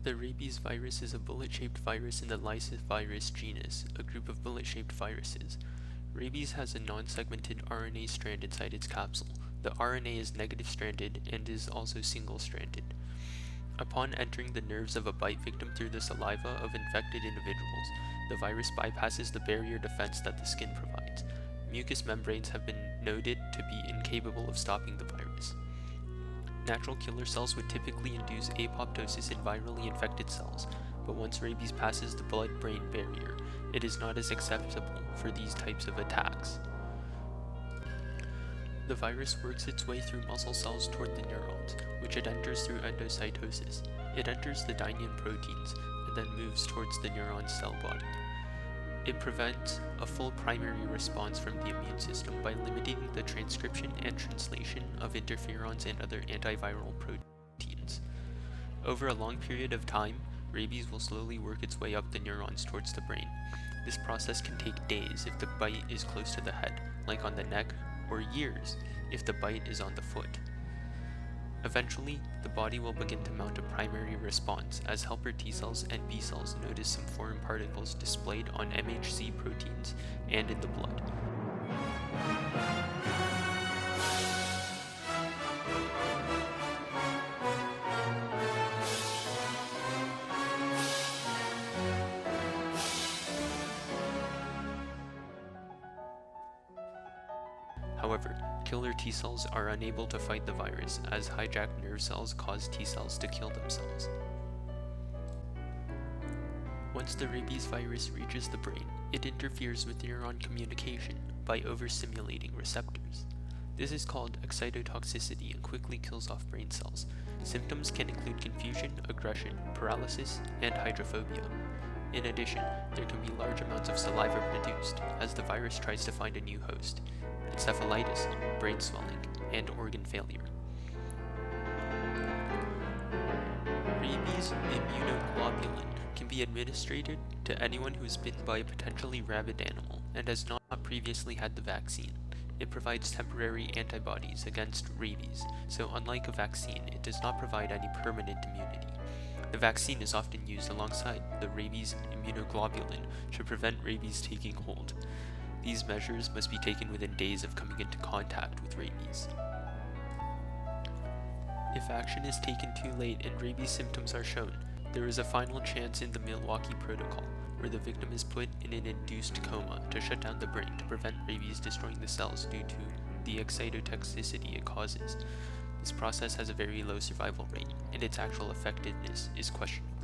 The rabies virus is a bullet-shaped virus in the virus genus, a group of bullet-shaped viruses. Rabies has a non-segmented RNA strand inside its capsule. The RNA is negative-stranded and is also single-stranded. Upon entering the nerves of a bite victim through the saliva of infected individuals, the virus bypasses the barrier defense that the skin provides. Mucous membranes have been noted to be incapable of stopping the virus. Natural killer cells would typically induce apoptosis in virally infected cells, but once rabies passes the blood-brain barrier, it is not as acceptable for these types of attacks. The virus works its way through muscle cells toward the neurons, which it enters through endocytosis. It enters the dynein proteins, and then moves towards the neuron's cell body. It prevents a full primary response from the immune system by limiting the transcription and translation of interferons and other antiviral proteins. Over a long period of time, rabies will slowly work its way up the neurons towards the brain. This process can take days if the bite is close to the head, like on the neck, or years if the bite is on the foot. Eventually, the body will begin to mount a primary response as helper T cells and B cells notice some foreign particles displayed on MHC proteins and in the blood. However, killer T cells are unable to fight the virus, as hijacked nerve cells cause T cells to kill themselves. Once the rabies virus reaches the brain, it interferes with neuron communication by overstimulating receptors. This is called excitotoxicity and quickly kills off brain cells. Symptoms can include confusion, aggression, paralysis, and hydrophobia. In addition, there can be large amounts of saliva produced as the virus tries to find a new host, encephalitis, brain swelling, and organ failure. Rabies immunoglobulin can be administered to anyone who is bitten by a potentially rabid animal and has not previously had the vaccine. It provides temporary antibodies against rabies, so unlike a vaccine, it does not provide any permanent immunity. The vaccine is often used alongside the rabies immunoglobulin to prevent rabies taking hold. These measures must be taken within days of coming into contact with rabies. If action is taken too late and rabies symptoms are shown, there is a final chance in the Milwaukee Protocol, where the victim is put in an induced coma to shut down the brain to prevent rabies destroying the cells due to the excitotoxicity it causes. This process has a very low survival rate, and its actual effectiveness is questionable.